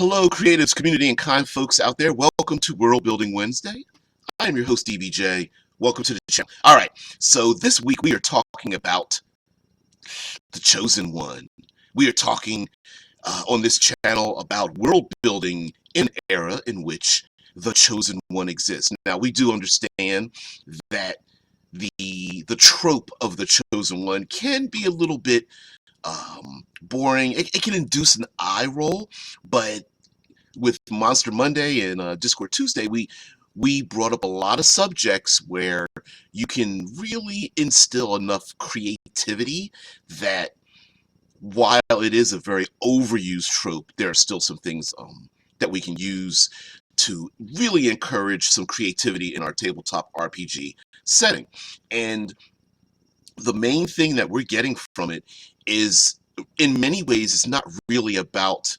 Hello, creatives, community, and kind folks out there. Welcome to World Building Wednesday. I am your host, DBJ. Welcome to the channel. All right, so this week we are talking about the Chosen One. We are talking on this channel about world building in an era in which the Chosen One exists. Now, we do understand that the trope of the Chosen One can be a little bit boring. It can induce an eye roll, but with Monster Monday and Discord Tuesday, we brought up a lot of subjects where you can really instill enough creativity that while it is a very overused trope, there are still some things that we can use to really encourage some creativity in our tabletop RPG setting. And the main thing that we're getting from it is, in many ways, it's not really about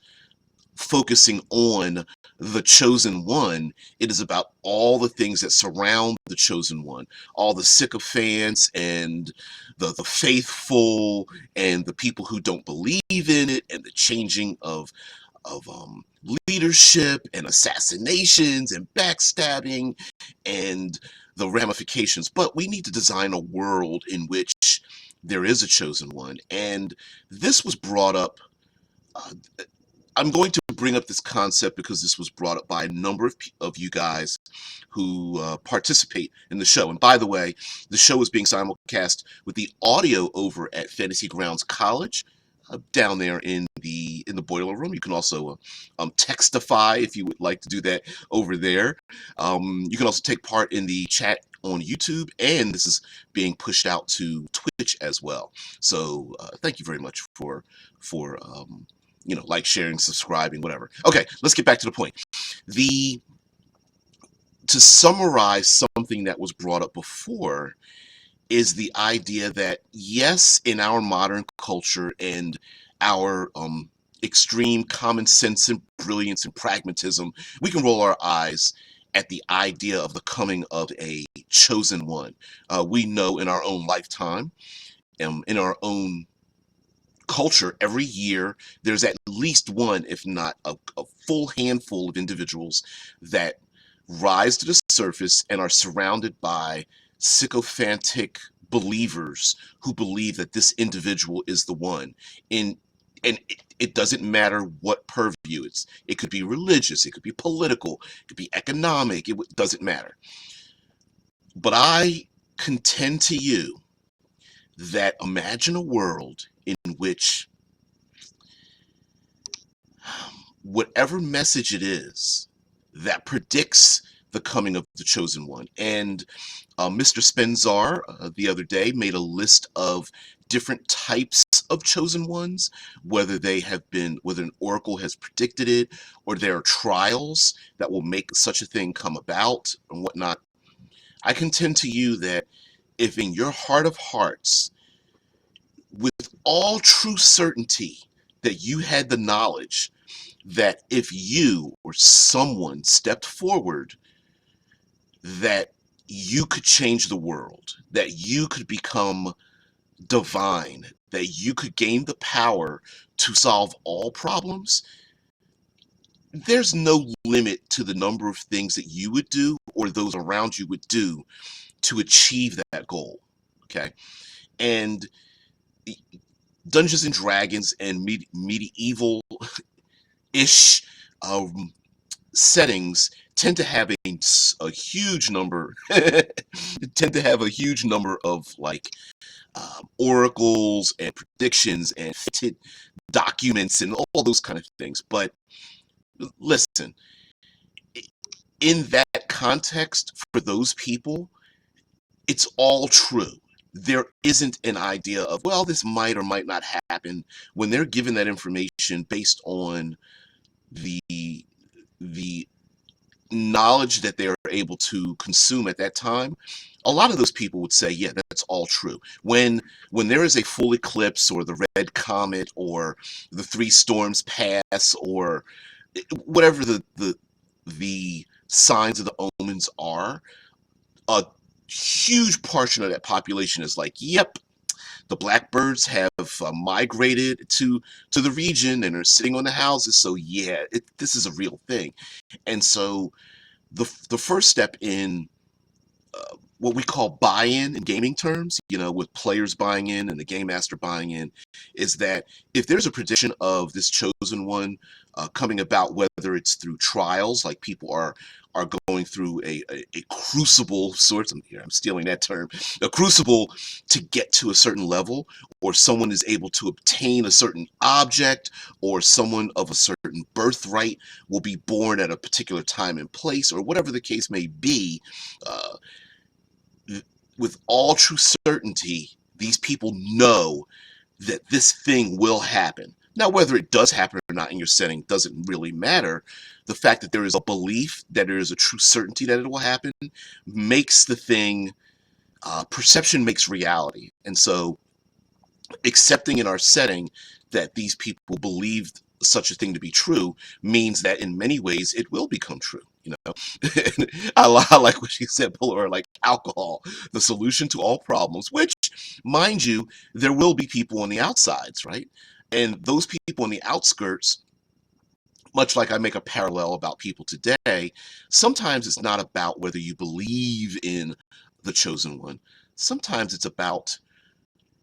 focusing on the chosen one. It is about all the things that surround the chosen one, all the sycophants and the faithful and the people who don't believe in it, and the changing of leadership and assassinations and backstabbing and the ramifications. But we need to design a world in which there is a chosen one, and this was brought up. uh, I'm going to bring up this concept because this was brought up by a number of you guys who participate in the show. And by the way, the show is being simulcast with the audio over at Fantasy Grounds College, down there in the boiler room. You can also textify if you would like to do that over there. You can also take part in the chat on YouTube, and this is being pushed out to Twitch as well. So thank you very much for like, sharing, subscribing, whatever. Okay, let's get back to the point. To summarize something that was brought up before is the idea that, yes, in our modern culture and our extreme common sense and brilliance and pragmatism, we can roll our eyes at the idea of the coming of a chosen one. We know in our own lifetime, in our own culture, every year there's at least one, if not a full handful of individuals that rise to the surface and are surrounded by sycophantic believers who believe that this individual is the one. And it doesn't matter what purview. It could be religious, it could be political, it could be economic. It doesn't matter. But I contend to you that, imagine a world in which whatever message it is that predicts the coming of the chosen one. And Mr. Spenzar the other day made a list of different types of chosen ones, whether an oracle has predicted it, or there are trials that will make such a thing come about and whatnot. I contend to you that if in your heart of hearts, with all true certainty, that you had the knowledge that if you or someone stepped forward, that you could change the world, that you could become divine, that you could gain the power to solve all problems, there's no limit to the number of things that you would do or those around you would do to achieve that goal. Okay. And Dungeons and Dragons and medieval-ish settings tend to have a huge number tend to have a huge number of, like, oracles and predictions and fitted documents and all those kind of things. But listen, in that context, for those people, it's all true. There isn't an idea of, well, this might or might not happen, when they're given that information based on the knowledge that they're able to consume at that time. A lot of those people would say, yeah, that's all true. When there is a full eclipse, or the red comet, or the three storms pass, or whatever the signs of the omens are, a huge portion of that population is like, yep, the blackbirds have migrated to the region and are sitting on the houses. So yeah, this is a real thing. And so the first step in what we call buy-in in gaming terms, with players buying in and the game master buying in, is that if there's a prediction of this chosen one coming about, whether it's through trials, like people are going through a crucible sorts, I'm stealing that term, a crucible to get to a certain level, or someone is able to obtain a certain object, or someone of a certain birthright will be born at a particular time and place, or whatever the case may be. uh, with all true certainty, these people know that this thing will happen. Now, whether it does happen or not in your setting doesn't really matter. The fact that there is a belief, that there is a true certainty that it will happen, makes the thing, perception makes reality. And so accepting in our setting that these people believed such a thing to be true means that in many ways it will become true. I like what she said, or like alcohol, the solution to all problems, which, mind you, there will be people on the outsides, right? And those people on the outskirts, much like I make a parallel about people today, sometimes it's not about whether you believe in the chosen one. Sometimes it's about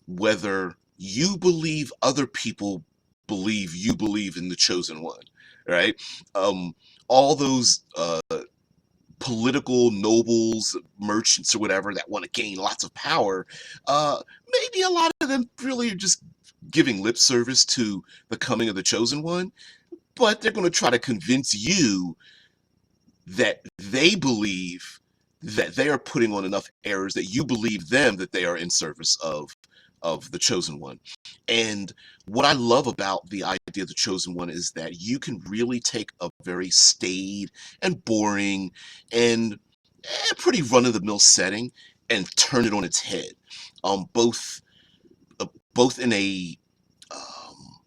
whether you believe other people believe you believe in the chosen one, right? All those political nobles, merchants, or whatever that want to gain lots of power, maybe a lot of them really are just giving lip service to the coming of the chosen one, but they're going to try to convince you that they believe that they are putting on enough errors that you believe them, that they are in service of the chosen one. And what I love about the idea of the chosen one is that you can really take a very staid and boring and pretty run-of-the-mill setting and turn it on its head, both both in a um,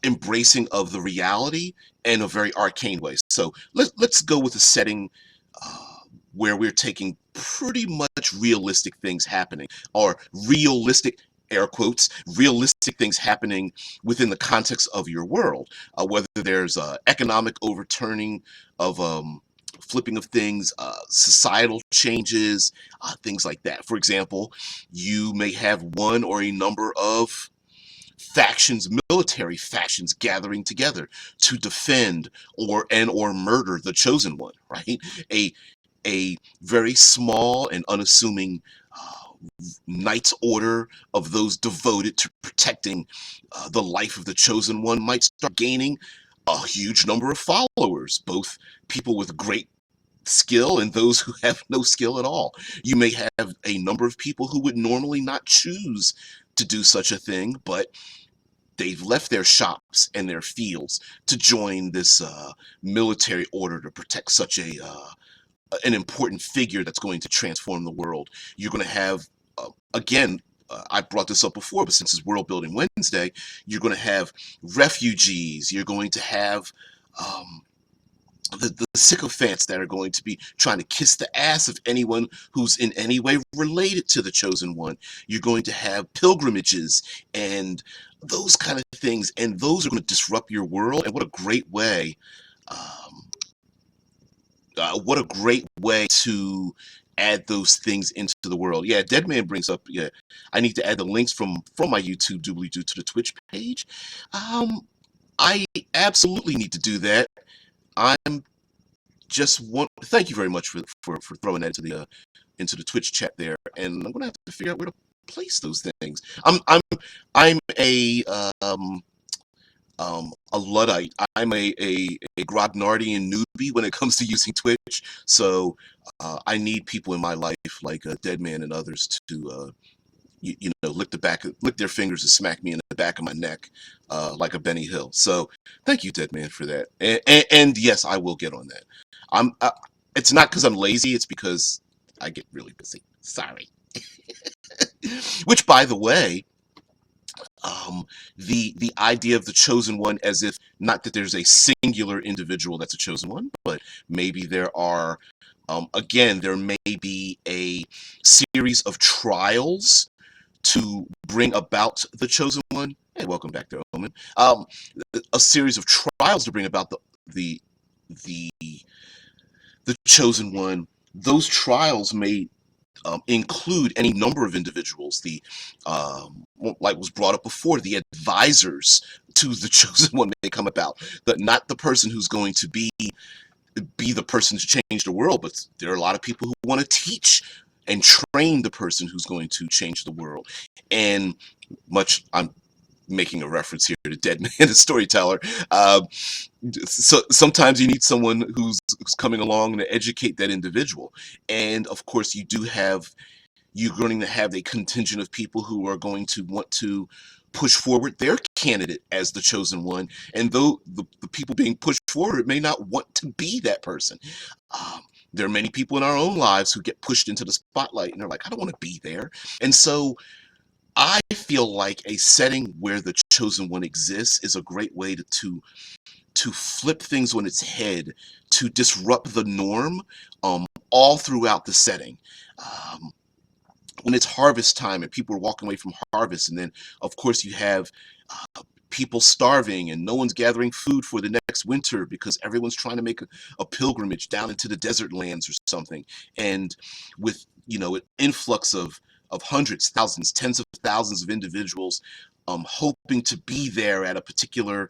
embracing of the reality and a very arcane way. So let's go with a setting uh, where we're taking pretty much realistic things happening, or realistic, air quotes, realistic things happening within the context of your world, whether there's economic overturning of flipping of things, societal changes, things like that. For example, you may have one or a number of factions, military factions, gathering together to defend or murder the chosen one, right? A very small and unassuming knight's order of those devoted to protecting the life of the chosen one might start gaining a huge number of followers, both people with great skill and those who have no skill at all. You may have a number of people who would normally not choose to do such a thing, but they've left their shops and their fields to join this military order to protect such an important figure that's going to transform the world. You're going to have, again, I brought this up before, but since it's World Building Wednesday, you're going to have refugees. You're going to have um, the sycophants that are going to be trying to kiss the ass of anyone who's in any way related to the chosen one. You're going to have pilgrimages and those kind of things, and those are going to disrupt your world. And what a great way to add those things into the world. Yeah, Deadman brings up, yeah, I need to add the links from my YouTube doobly-doo to the Twitch page. I absolutely need to do that. I'm just want thank you very much for throwing that into the Twitch chat there, and I'm gonna have to figure out where to place those things. I'm a Luddite. I'm a Grognardian newbie when it comes to using Twitch, so I need people in my life like Deadman and others to lick their fingers and smack me in the back of my neck like a Benny Hill. So thank you, Deadman, for that. And yes, I will get on that. It's not because I'm lazy. It's because I get really busy. Sorry. Which, by the way, the idea of the chosen one, as if not that there's a singular individual that's a chosen one, but maybe there are, again, there may be a series of trials to bring about the chosen one. Hey, welcome back there, Omen. A series of trials to bring about the the the chosen one. Those trials may include any number of individuals. Like was brought up before, the advisors to the chosen one may come about, but not the person who's going to be the person to change the world. But there are a lot of people who want to teach and train the person who's going to change the world. And I'm making a reference here to Dead Man, the storyteller. So sometimes you need someone who's coming along to educate that individual. And of course, you're going to have a contingent of people who are going to want to push forward their candidate as the chosen one. And though the people being pushed forward may not want to be that person. There are many people in our own lives who get pushed into the spotlight and they're like, I don't want to be there. And so I feel like a setting where the chosen one exists is a great way to flip things on its head, to disrupt the norm, all throughout the setting. When it's harvest time and people are walking away from harvest, and then of course you have people starving and no one's gathering food for the next winter because everyone's trying to make a pilgrimage down into the desert lands or something. And with an influx of hundreds, thousands, tens of thousands of individuals hoping to be there at a particular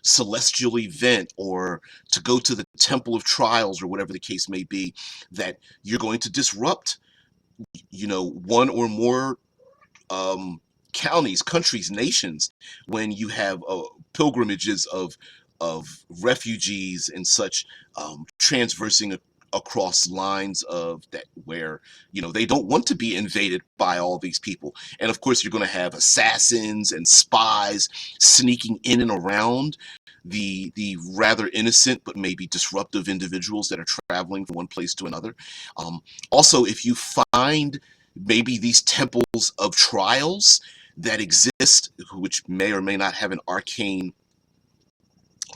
celestial event or to go to the temple of trials or whatever the case may be, that you're going to disrupt one or more counties, countries, nations, when you have pilgrimages of refugees and such transversing across lines of that where they don't want to be invaded by all these people. And of course you're going to have assassins and spies sneaking in and around the rather innocent but maybe disruptive individuals that are traveling from one place to another. Also, if you find maybe these temples of trials that exist, which may or may not have an arcane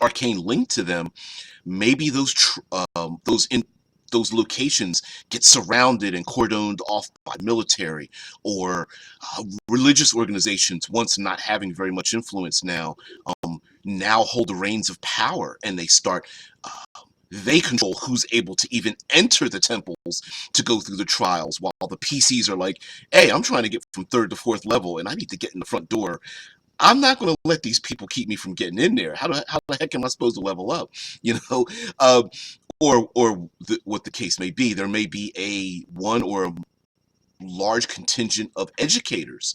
link to them, maybe those locations get surrounded and cordoned off by military or religious organizations, once not having very much influence now hold the reins of power, and they control who's able to even enter the temples to go through the trials, while the PCs are like, hey, I'm trying to get from 3rd to 4th level and I need to get in the front door. I'm not going to let these people keep me from getting in there. How the heck am I supposed to level up? What the case may be. There may be one or a large contingent of educators,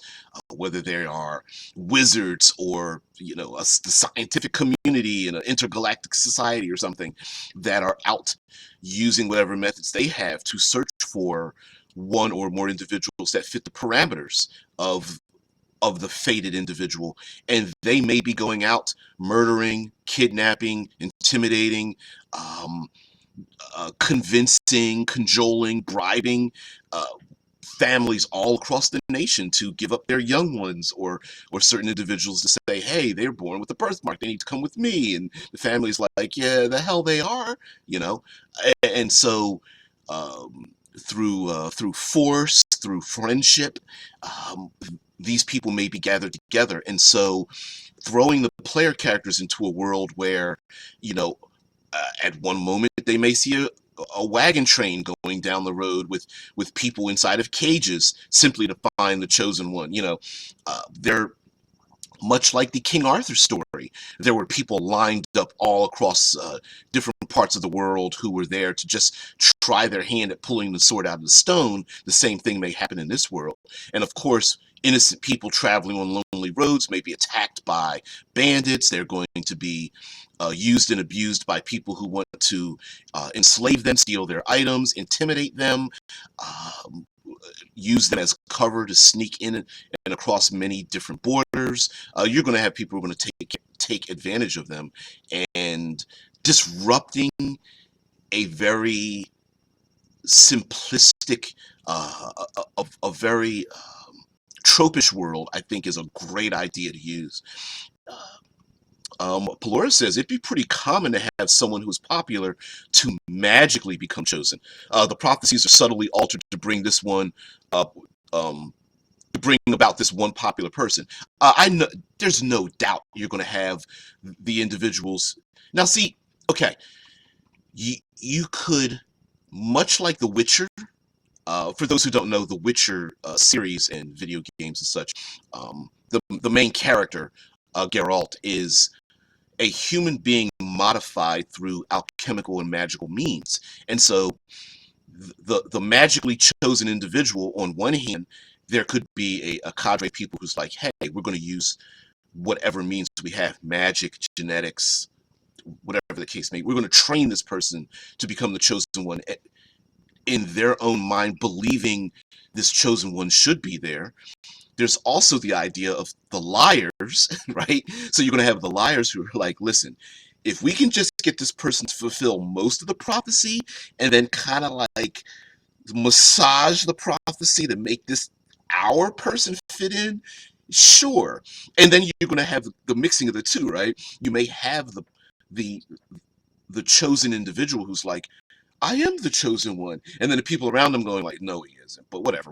whether they are wizards or the scientific community in an intergalactic society or something, that are out using whatever methods they have to search for one or more individuals that fit the parameters of the fated individual. And they may be going out murdering, kidnapping, intimidating, convincing, cajoling, bribing families all across the nation to give up their young ones, or certain individuals to say, hey, they're born with a birthmark, they need to come with me. And the family's like, yeah, the hell they are. And so through force, through friendship, these people may be gathered together. And so throwing the player characters into a world where at one moment they may see a wagon train going down the road with people inside of cages simply to find the chosen one. They're much like the King Arthur story. There were people lined up all across different parts of the world who were there to just try their hand at pulling the sword out of the stone. The same thing may happen in this world. And of course, innocent people traveling on lonely roads may be attacked by bandits. They're going to be used and abused by people who want to enslave them, steal their items, intimidate them, use them as cover to sneak in and across many different borders. You're going to have people who are going to take advantage of them, and disrupting a very simplistic, a very tropish world, I think, is a great idea to use. Pelora says it'd be pretty common to have someone who's popular to magically become chosen. The prophecies are subtly altered to bring this one up, bring about this one popular person. I know there's no doubt you're going to have the individuals. Now, see, okay, you could, much like The Witcher. For those who don't know, the Witcher series and video games and such, the main character, Geralt, is a human being modified through alchemical and magical means. And so the magically chosen individual, on one hand, there could be a cadre of people who's like, hey, we're going to use whatever means we have, magic, genetics, whatever the case may be. We're going to train this person to become the chosen one in their own mind, believing this chosen one should be there. There's also the idea of the liars, right? So you're going to have the liars who are like, listen, if we can just get this person to fulfill most of the prophecy and then kind of like massage the prophecy to make this our person fit in, sure. And then you're going to have the mixing of the two, right? You may have the the chosen individual who's like, I am the chosen one, and then the people around them going like, no, he isn't. But whatever,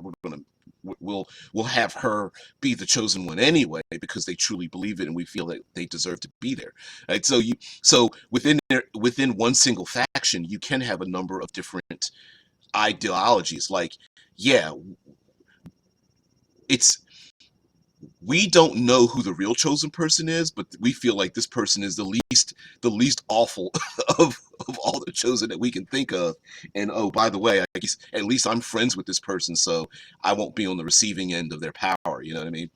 we'll have her be the chosen one anyway because they truly believe it, and we feel that they deserve to be there. Right? So within one single faction, you can have a number of different ideologies. Like, yeah, it's we don't know who the real chosen person is, but we feel like this person is the least awful of all the chosen that we can think of. And oh, by the way, I guess at least I'm friends with this person, so I won't be on the receiving end of their power. You know what I mean?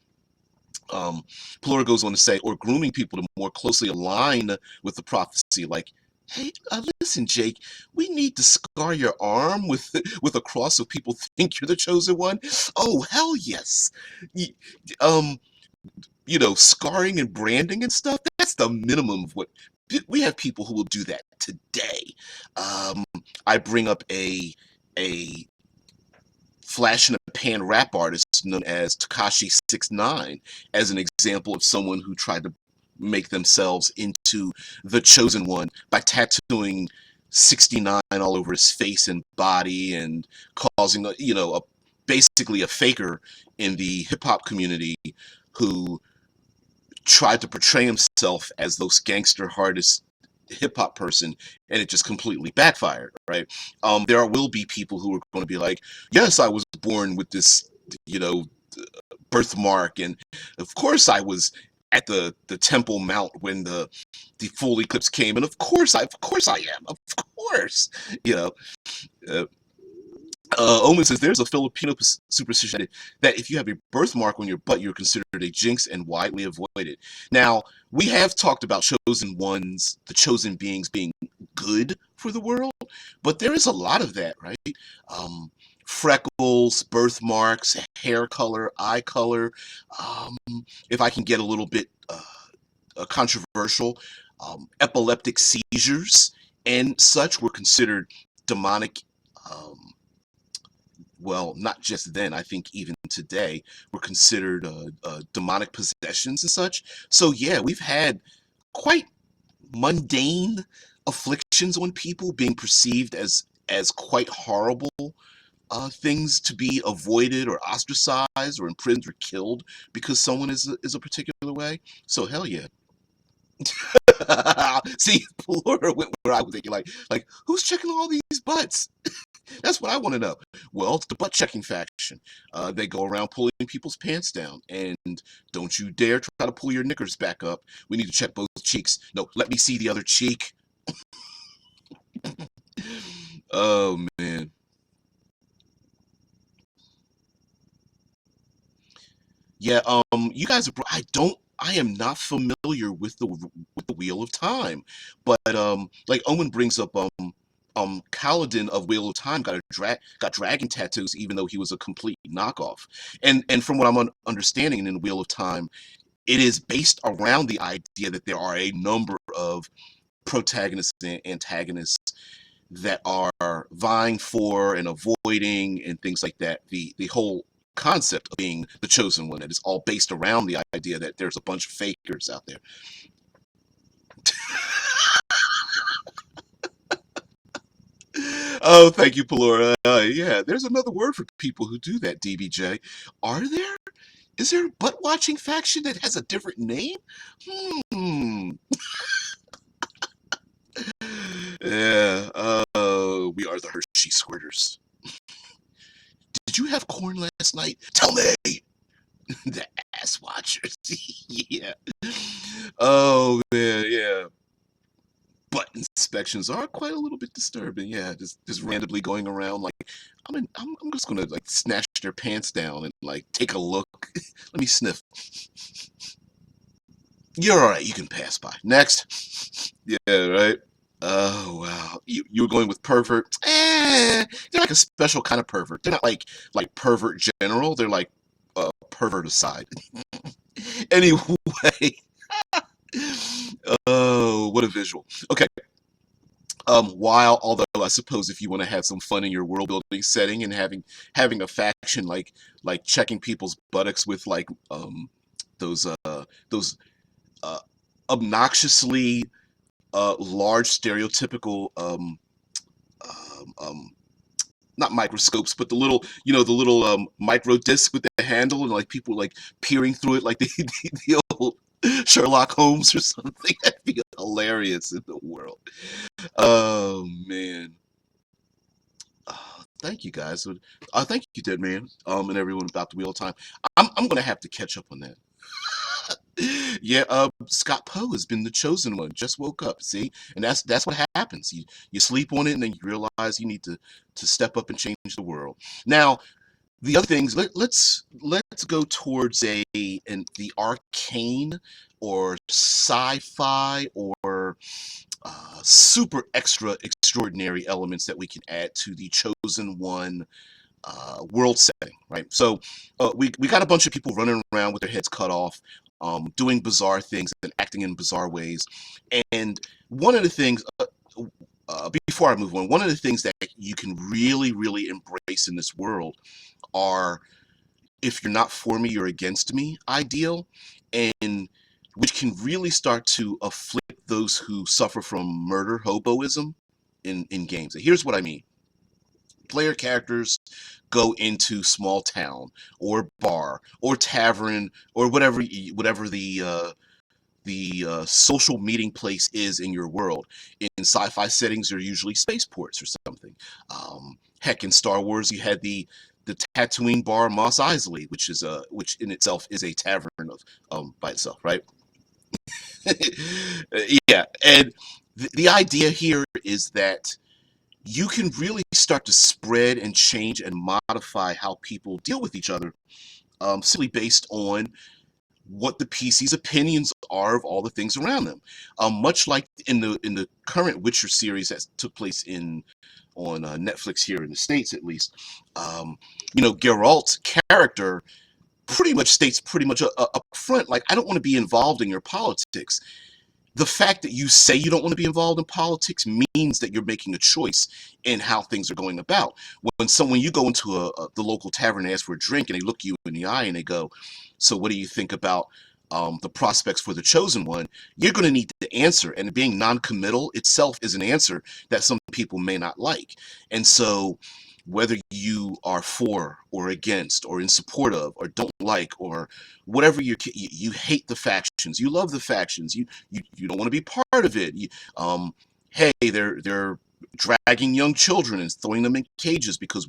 Plura goes on to say, or grooming people to more closely align with the prophecy, like, hey, listen, Jake, we need to scar your arm with a cross so people think you're the chosen one. Oh, hell yes. Um, scarring and branding and stuff, that's the minimum of what we have people who will do that today. Um, I bring up a flash in a pan rap artist known as Takashi 69 as an example of someone who tried to make themselves into the chosen one by tattooing 69 all over his face and body and causing basically a faker in the hip hop community who tried to portray himself as those gangster hardest hip hop person, and it just completely backfired, right? There will be people who are going to be like, yes, I was born with this, you know, birthmark, and of course I was at the Temple Mount when the full eclipse came, and of course I am, of course, you know. Uh, Omen says there's a Filipino superstition that if you have a birthmark on your butt, you're considered a jinx and widely avoided. Now, we have talked about chosen ones, the chosen beings being good for the world, but there is a lot of that, right? Um, Freckles, birthmarks, hair color, eye color. Um, if I can get a little bit controversial, epileptic seizures and such were considered demonic. Well, not just then, I think even today, were considered demonic possessions and such. So, yeah, we've had quite mundane afflictions on people being perceived as quite horrible things to be avoided or ostracized or imprisoned or killed because someone is a particular way. So, hell yeah. See, Laura went where I was thinking, like, who's checking all these butts? That's what I want to know. Well, it's the butt checking faction. They go around pulling people's pants down, and don't you dare try to pull your knickers back up. We need to check both cheeks. No, let me see the other cheek. Oh man. Yeah, you guys are, I am not familiar with the Wheel of Time, but like Owen brings up, Kaladin of Wheel of Time got dragon tattoos even though he was a complete knockoff. And from what I'm understanding in Wheel of Time, it is based around the idea that there are a number of protagonists and antagonists that are vying for and avoiding and things like that. The whole concept of being the chosen one, that is all based around the idea that there's a bunch of fakers out there. Oh, thank you, Palora. Yeah, there's another word for people who do that, DBJ. Are there? Is there a butt watching faction that has a different name? Hmm. Yeah. We are the Hershey Squirters. Did you have corn last night? Tell me. The ass watchers. Yeah. Oh man, yeah. Butt inspections are quite a little bit disturbing. Yeah, just randomly going around like I'm just gonna like snatch their pants down and like take a look. Let me sniff. You're all right. You can pass by. Next. Yeah, right. Oh wow, you were going with pervert. They're like a special kind of pervert. They're not like pervert general. They're like pervert aside. Anyway, oh, what a visual. Okay. While although I suppose if you want to have some fun in your world building setting and having a faction like checking people's buttocks with like those uh obnoxiously large stereotypical um, um, not microscopes, but the little, the little micro disc with the handle, and like people like peering through it, like the old Sherlock Holmes or something. That'd be hilarious in the world. Oh man. Thank you guys. Thank you, Dead Man, and everyone about the wheel of time. I'm gonna have to catch up on that. Yeah, Scott Poe has been the chosen one. Just woke up, see, and that's what happens. You sleep on it, and then you realize you need to step up and change the world. Now, the other things. Let's go towards the arcane or sci-fi or super extra extraordinary elements that we can add to the chosen one world setting, right? So we got a bunch of people running around with their heads cut off, doing bizarre things and acting in bizarre ways. And one of the things, before I move on, one of the things that you can really, really embrace in this world are if you're not for me, you're against me ideal, and which can really start to afflict those who suffer from murder hoboism in games. And here's what I mean. Player characters go into small town or bar or tavern or whatever the social meeting place is in your world. In sci-fi settings, they're usually spaceports or something. Heck, in Star Wars, you had the Tatooine bar Mos Eisley, which in itself is a tavern of by itself, right? Yeah, and the idea here is that you can really start to spread and change and modify how people deal with each other, simply based on what the PC's opinions are of all the things around them. Much like in the current Witcher series that took place in on Netflix here in the States, at least. Geralt's character pretty much states pretty much up front, like, I don't want to be involved in your politics. The fact that you say you don't want to be involved in politics means that you're making a choice in how things are going about. When you go into the local tavern and ask for a drink, and they look you in the eye and they go, "So what do you think about the prospects for the chosen one?" You're going to need to answer, and being non-committal itself is an answer that some people may not like. And so, whether you are for or against or in support of or don't like or whatever you hate the factions, you love the factions, you don't want to be part of it. Hey, they're dragging young children and throwing them in cages because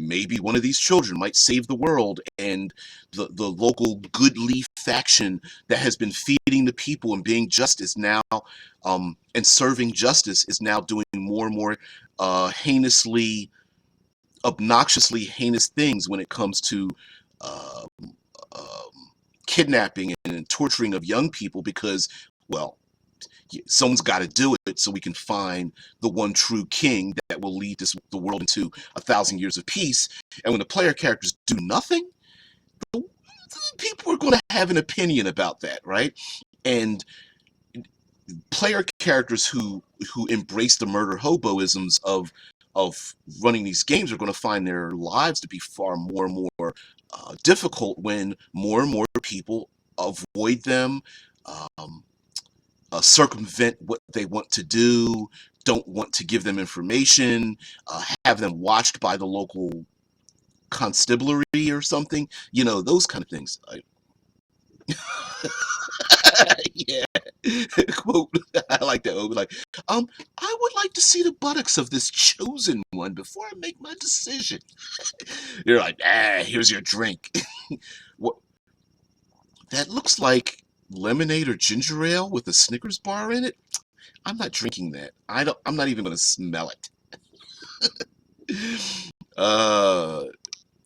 maybe one of these children might save the world, and the local good leaf faction that has been feeding the people and being justice now, and serving justice, is now doing more and more heinously, obnoxiously heinous things when it comes to uh, kidnapping and torturing of young people because, well, someone's got to do it so we can find the one true king that will lead the world into 1,000 years of peace. And when the player characters do nothing, people are going to have an opinion about that, right? And player characters who embrace the murder hoboisms of running these games are going to find their lives to be far more and more difficult when more and more people avoid them, um, circumvent what they want to do, don't want to give them information, have them watched by the local constabulary or something, those kind of things. Yeah. Quote, I like that. Like, I would like to see the buttocks of this chosen one before I make my decision. You're like, here's your drink. What? That looks like lemonade or ginger ale with a Snickers bar in it. I'm not drinking that. I'm not even gonna smell it. Uh,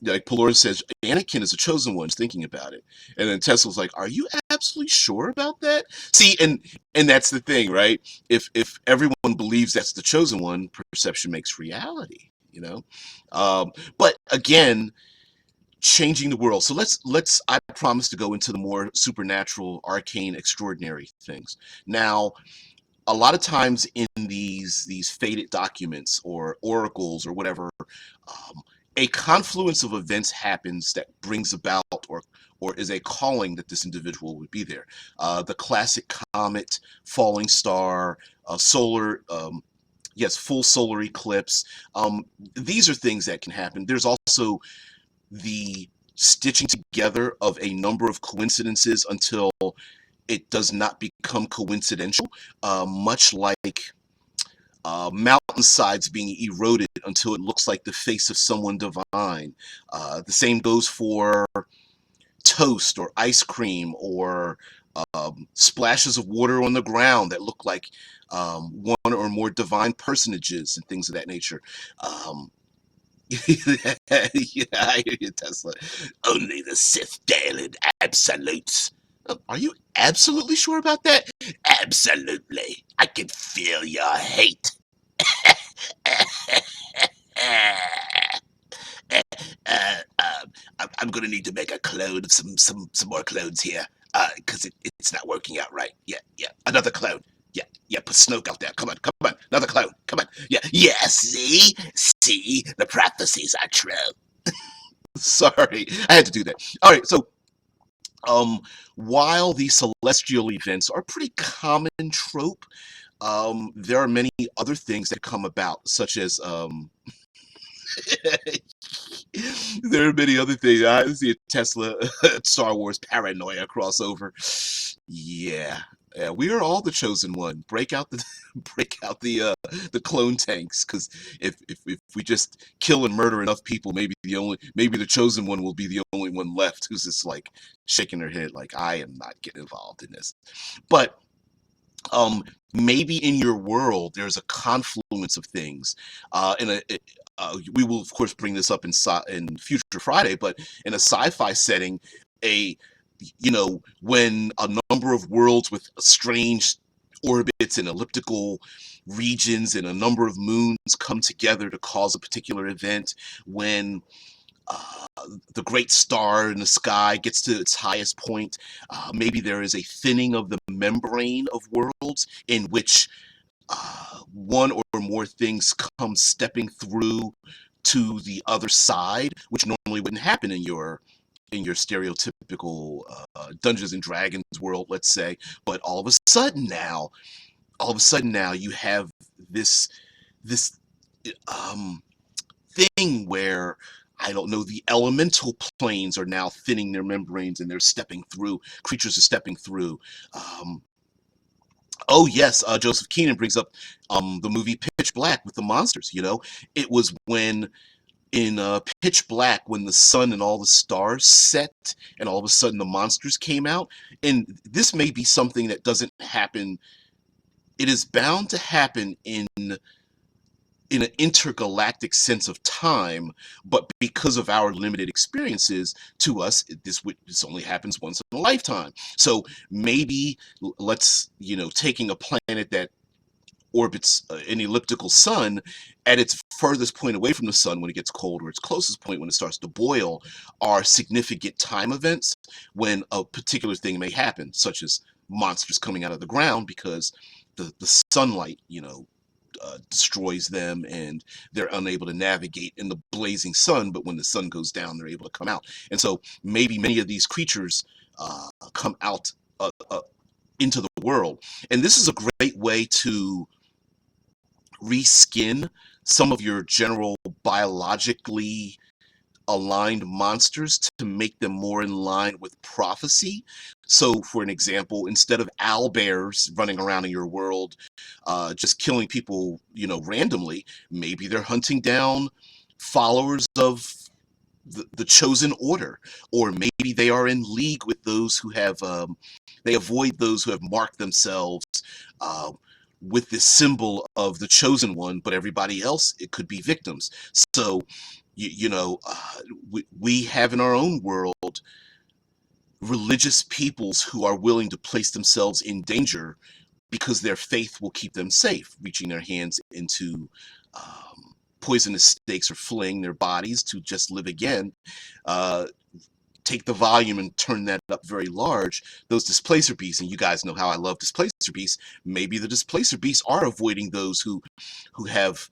like Pelor says, Anakin is a chosen one. Thinking about it, and then Tesla's like, "Are you absolutely sure about that?" See, and that's the thing, right? If everyone believes that's the chosen one, perception makes reality. But again, changing the world. So let's. I promise to go into the more supernatural, arcane, extraordinary things. Now, a lot of times in these faded documents or oracles or whatever, a confluence of events happens that brings about or is a calling that this individual would be there. The classic comet, falling star, solar, yes, full solar eclipse. These are things that can happen. There's also the stitching together of a number of coincidences until it does not become coincidental, much like mountainsides being eroded until it looks like the face of someone divine. The same goes for toast or ice cream or splashes of water on the ground that look like one or more divine personages and things of that nature. Um, yeah, I hear you, Tesla. Only the Sith deal in absolutes. Are you absolutely sure about that? Absolutely. I can feel your hate. I'm gonna need to make a clone of some more clones here, because it's not working out right. Yeah, yeah, another clone. Yeah, yeah, put Snoke out there. Come on, another clone. Come on. Yeah, yeah. See, the prophecies are true. Sorry, I had to do that. All right, so um, while these celestial events are a pretty common trope, there are many other things that come about, such as there are many other things. I see a Tesla Star Wars paranoia crossover. Yeah. Yeah, we are all the chosen one. Break out the the clone tanks, because if we just kill and murder enough people, maybe the chosen one will be the only one left who's just like shaking their head like, I am not getting involved in this. But maybe in your world there's a confluence of things. We will of course bring this up in future Friday, but in a sci-fi setting, a when a number of worlds with strange orbits and elliptical regions and a number of moons come together to cause a particular event, when uh, the great star in the sky gets to its highest point, maybe there is a thinning of the membrane of worlds in which one or more things come stepping through to the other side, which normally wouldn't happen in your stereotypical Dungeons and Dragons world, let's say. But all of a sudden now, you have this um, thing where, I don't know, the elemental planes are now thinning their membranes and they're stepping through. Creatures are stepping through. Um, oh yes, Joseph Keenan brings up the movie Pitch Black with the monsters. It was when in Pitch Black, when the sun and all the stars set, and all of a sudden the monsters came out. And this may be something that doesn't happen. It is bound to happen in an intergalactic sense of time, but because of our limited experiences, to us, this only happens once in a lifetime. So maybe let's, taking a planet that orbits an elliptical sun, at its furthest point away from the sun when it gets cold, or its closest point when it starts to boil, are significant time events when a particular thing may happen, such as monsters coming out of the ground because the sunlight, destroys them, and they're unable to navigate in the blazing sun. But when the sun goes down, they're able to come out. And so maybe many of these creatures come out into the world. And this is a great way to reskin some of your general biologically aligned monsters to make them more in line with prophecy. So, for an example, instead of owlbears running around in your world, just killing people, randomly, maybe they're hunting down followers of the chosen order, or maybe they are in league with those who have, they avoid those who have marked themselves uh, with this symbol of the chosen one, but everybody else, it could be victims. So, we have in our own world religious peoples who are willing to place themselves in danger because their faith will keep them safe, reaching their hands into poisonous snakes or flaying their bodies to just live again. Uh, Take the volume and turn that up very large. Those displacer beasts, and you guys know how I love displacer beasts. Maybe the displacer beasts are avoiding those who have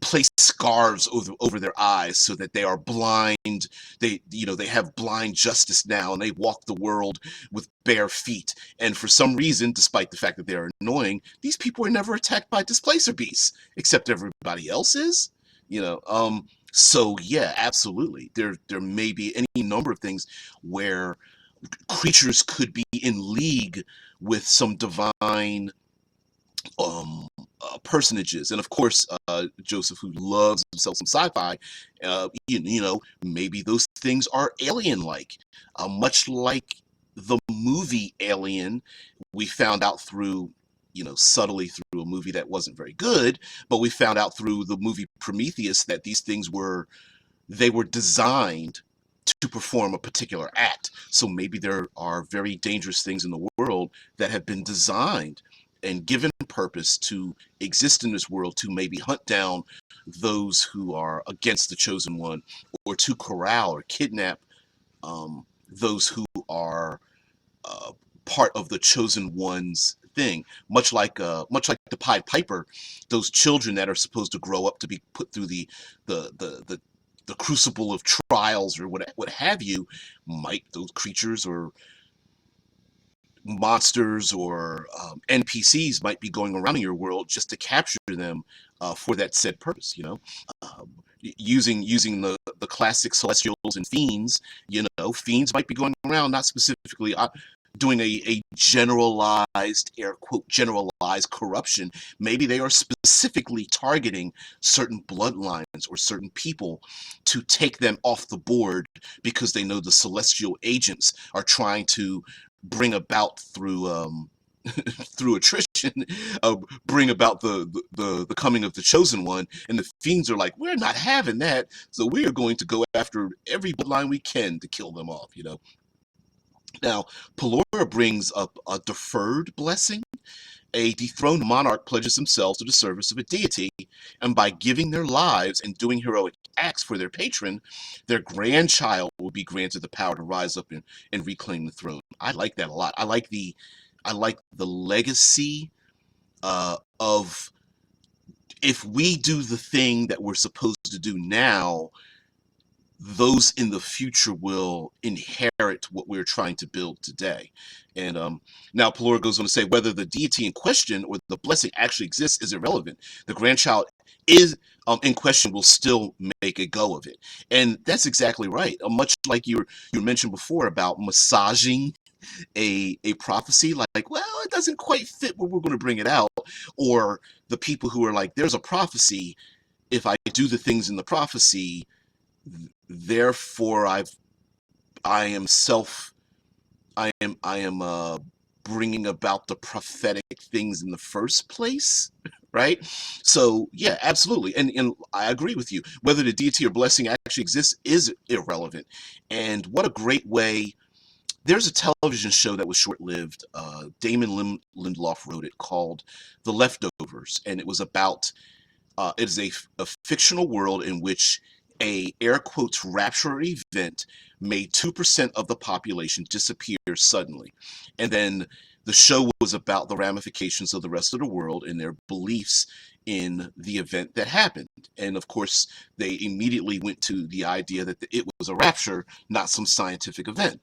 place scarves over their eyes so that they are blind. They have blind justice now, and they walk the world with bare feet. And for some reason, despite the fact that they're annoying, these people are never attacked by displacer beasts, except everybody else is. So yeah, absolutely. There may be any number of things where creatures could be in league with some divine personages. And of course, Joseph, who loves himself some sci-fi, maybe those things are alien-like, much like the movie Alien. We found out through, subtly through a movie that wasn't very good, but we found out through the movie Prometheus that these things were designed to perform a particular act. So maybe there are very dangerous things in the world that have been designed and given purpose to exist in this world, to maybe hunt down those who are against the chosen one, or to corral or kidnap those who are uh, part of the chosen one's thing. Much like the Pied Piper, those children that are supposed to grow up to be put through the crucible of trials, or what have you, might those creatures or monsters or NPCs might be going around in your world just to capture them for that said purpose. Using the classic celestials and fiends. Fiends might be going around not specifically doing a generalized, air quote, generalized corruption. Maybe they are specifically targeting certain bloodlines or certain people to take them off the board because they know the celestial agents are trying to bring about through through attrition, bring about the coming of the chosen one. And the fiends are like, we're not having that, so we are going to go after every bloodline we can to kill them off. Now, Pelora brings up a deferred blessing. A dethroned monarch pledges themselves to the service of a deity, and by giving their lives and doing heroic acts for their patron, their grandchild will be granted the power to rise up and reclaim the throne. I like that a lot. I like the legacy of, if we do the thing that we're supposed to do now, those in the future will inherit what we're trying to build today. And now Pelora goes on to say, whether the deity in question or the blessing actually exists is irrelevant. The grandchild is in question will still make a go of it. And that's exactly right. Much like you mentioned before about massaging a prophecy, like, well, it doesn't quite fit where we're going to bring it out. Or the people who are like, there's a prophecy, if I do the things in the prophecy, therefore I am self I am bringing about the prophetic things in the first place, right? So yeah, absolutely. And I agree with you, whether the deity or blessing actually exists is irrelevant. And what a great way. There's a television show that was short-lived. Damon Lindelof wrote it, called The Leftovers, and it was about it is a fictional world in which a air quotes rapture event made 2% of the population disappear suddenly. And then the show was about the ramifications of the rest of the world and their beliefs in the event that happened. And of course, they immediately went to the idea that it was a rapture, not some scientific event,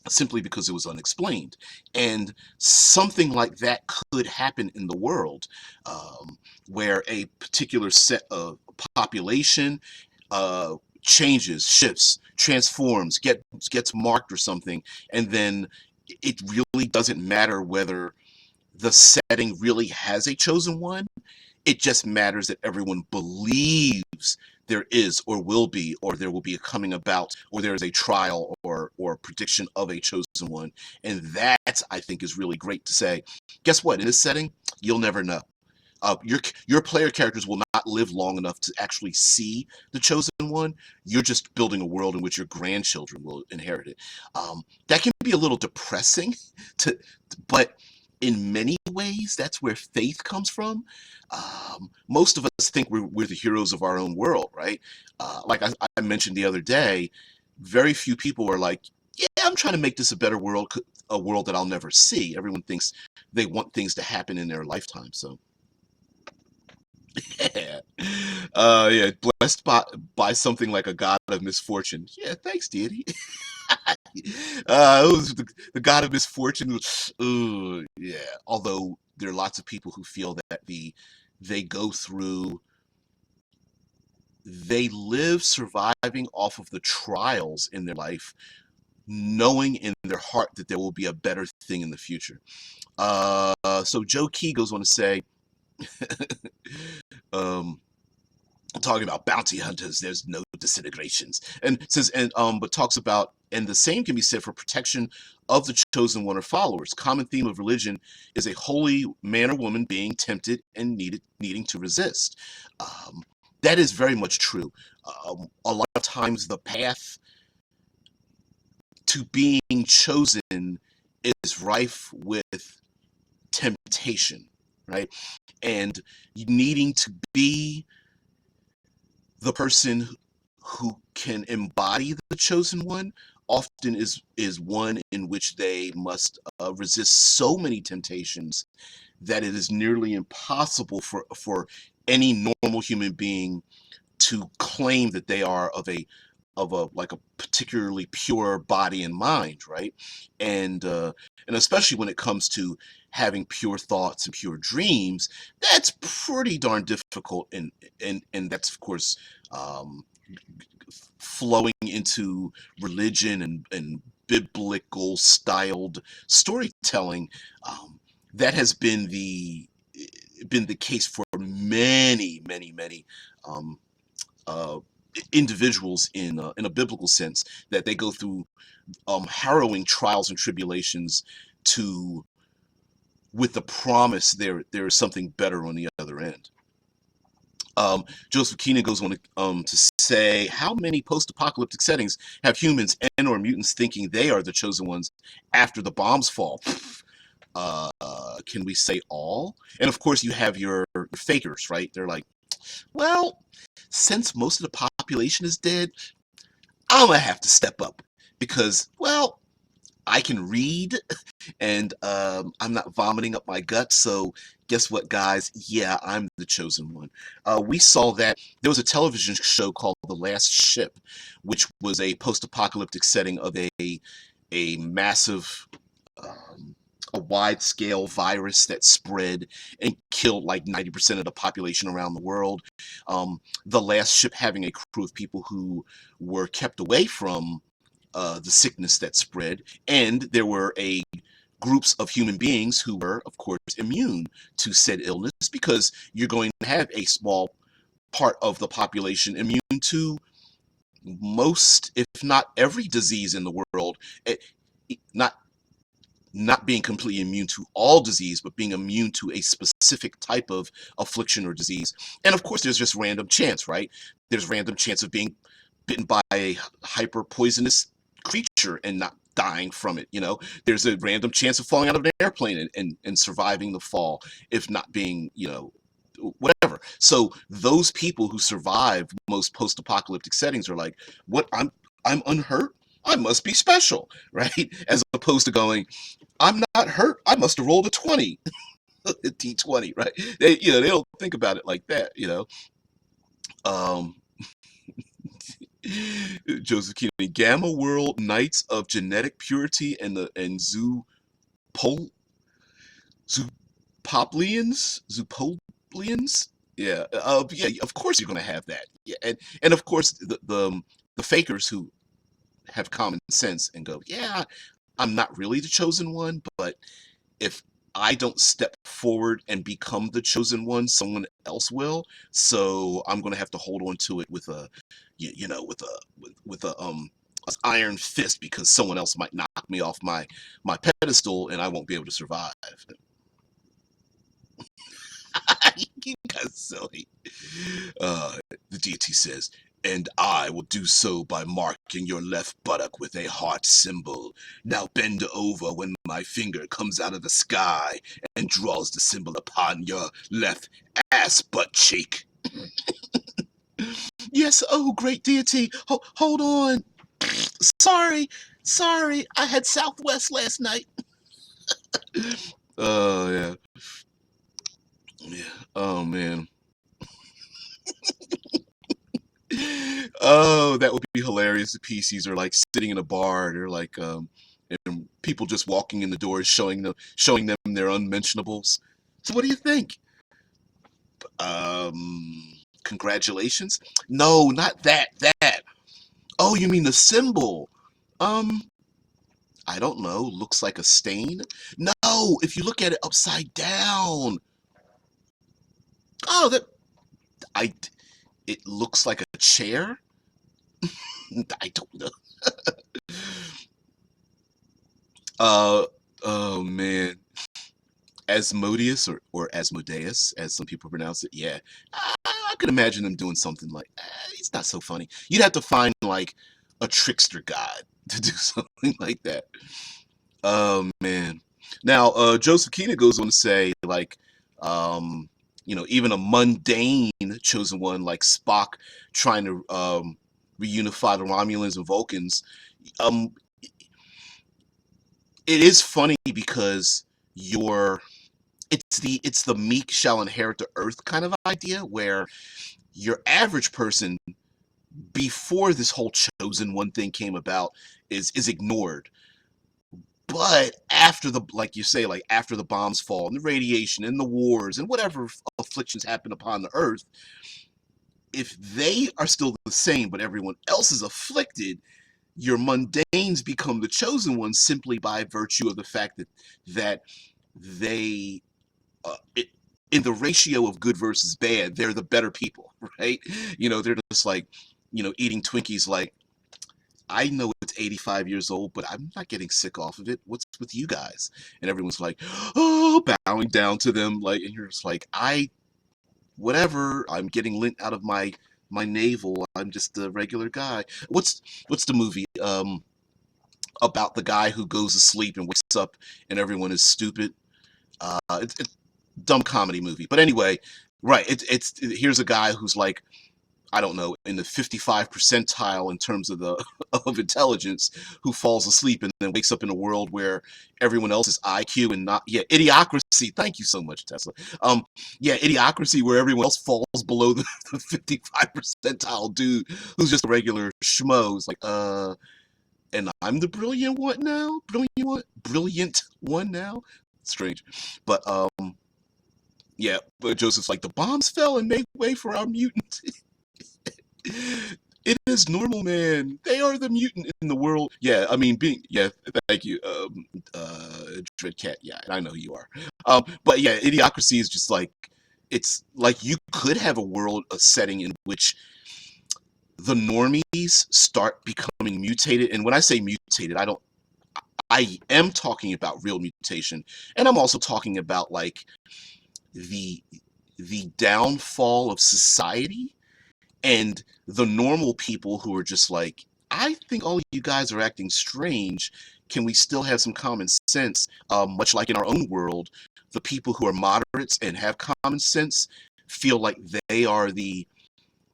simply because it was unexplained. And something like that could happen in the world, where a particular set of population changes, shifts, transforms, gets marked or something, and then it really doesn't matter whether the setting really has a chosen one. It just matters that everyone believes there is or will be, or there will be a coming about, or there is a trial or prediction of a chosen one. And that, I think, is really great to say. Guess what? In this setting, you'll never know. Your player characters will not live long enough to actually see the chosen one. You're just building a world in which your grandchildren will inherit it. That can be a little depressing, to, but in many ways, that's where faith comes from. Most of us think we're the heroes of our own world, right? Like I mentioned the other day, very few people are like, yeah, I'm trying to make this a better world, a world that I'll never see. Everyone thinks they want things to happen in their lifetime. So, yeah, yeah, blessed by something like a god of misfortune. Yeah, thanks, deity. It was the god of misfortune. Ooh, yeah. Although there are lots of people who feel that they go through, they live surviving off of the trials in their life, knowing in their heart that there will be a better thing in the future. So Joe Key goes on to say, um, talking about bounty hunters, there's no disintegrations, and says, but talks about, and the same can be said for protection of the chosen one or followers. Common theme of religion is a holy man or woman being tempted and needing to resist. Um, that is very much true. A lot of times, the path to being chosen is rife with temptation, right? And needing to be the person who can embody the chosen one often is one in which they must resist so many temptations that it is nearly impossible for any normal human being to claim that they are of a like a particularly pure body and mind, right? And especially when it comes to having pure thoughts and pure dreams, that's pretty darn difficult, and that's of course um, flowing into religion and biblical styled storytelling. That has been the case for many um, uh, individuals in a biblical sense, that they go through harrowing trials and tribulations to with the promise there is something better on the other end. Joseph Keenan goes on to say, how many post-apocalyptic settings have humans and or mutants thinking they are the chosen ones after the bombs fall? Can we say all? And of course, you have your fakers, right? They're like, well, since most of the population is dead, I'm gonna have to step up because, well, I can read and I'm not vomiting up my gut. So guess what, guys? Yeah, I'm the chosen one. We saw that there was a television show called The Last Ship, which was a post-apocalyptic setting of a massive, um, a wide-scale virus that spread and killed like 90% of the population around the world. The Last Ship having a crew of people who were kept away from the sickness that spread, and there were a groups of human beings who were, of course, immune to said illness, because you're going to have a small part of the population immune to most, if not every, disease in the world. Eh, not not being completely immune to all disease, but being immune to a specific type of affliction or disease. And of course, there's just random chance, right? There's random chance of being bitten by a hyper poisonous creature and not dying from it. There's a random chance of falling out of an airplane and surviving the fall, if not being, whatever. So those people who survive most post-apocalyptic settings are like, what? I'm unhurt. I must be special, right? As opposed to going, I'm not hurt. I must have rolled a 20, a D20, right? They don't think about it like that. Um, Joseph Kennedy, Gamma World Knights of Genetic Purity and Zoopoplians. Yeah, yeah. Of course, you're gonna have that. Yeah, and of course, the fakers who have common sense and go, yeah, I'm not really the chosen one, but if I don't step forward and become the chosen one, someone else will. So I'm gonna have to hold on to it with a, with a iron fist because someone else might knock me off my pedestal and I won't be able to survive. You guys silly. The deity says, and I will do so by marking your left buttock with a heart symbol. Now bend over when my finger comes out of the sky and draws the symbol upon your left ass butt cheek. Yes, oh great deity, hold on. Sorry, sorry, I had Southwest last night. Oh yeah, yeah. Oh man. Oh, that would be hilarious. The PCs are like sitting in a bar. They're like, and people just walking in the doors, showing them their unmentionables. So, what do you think? Congratulations. No, not that. That. Oh, you mean the symbol? Um, I don't know. Looks like a stain. No, if you look at it upside down. Oh, that. I. It looks like a chair. I don't know. Uh. Oh man. Asmodeus or Asmodeus, as some people pronounce it. Yeah, I could imagine them doing something like, he's not so funny. You'd have to find like a trickster god to do something like that. Oh man. Now, Joseph Keenan goes on to say, like, even a mundane chosen one like Spock trying to reunify the Romulans and Vulcans. Um, it is funny because you're it's the meek shall inherit the earth kind of idea where your average person before this whole chosen one thing came about is ignored, but after the like you say, like after the bombs fall and the radiation and the wars and whatever afflictions happen upon the earth, if they are still the same but everyone else is afflicted, your mundanes become the chosen ones simply by virtue of the fact that they it, in the ratio of good versus bad, they're the better people, right? They're just like, eating Twinkies like, I know it's 85 years old, but I'm not getting sick off of it. What's with you guys? And everyone's like, oh, bowing down to them. Like, and you're just like, whatever. I'm getting lint out of my navel. I'm just a regular guy. What's the movie? About the guy who goes to sleep and wakes up and everyone is stupid. It's dumb comedy movie. But anyway, right. Here's a guy who's like, I don't know, in the 55 percentile in terms of the of intelligence, who falls asleep and then wakes up in a world where everyone else is IQ and not, yeah, idiocracy. Thank you so much, Tesla. Yeah, idiocracy, where everyone else falls below the 55 percentile dude who's just a regular schmo. It's like, and I'm the brilliant one now? Brilliant one now? Strange. But yeah, but Joseph's like, the bombs fell and made way for our mutant. It is normal, man. They are the mutant in the world. Yeah, I mean, yeah, thank you, Dreadcat. Yeah, I know who you are. But yeah, idiocracy is just like, it's like you could have a world, a setting in which the normies start becoming mutated. And when I say mutated, I am talking about real mutation, and I'm also talking about like the the downfall of society and the normal people who are just like, I think all of you guys are acting strange. Can we still have some common sense? Much like in our own world, the people who are moderates and have common sense feel like they are the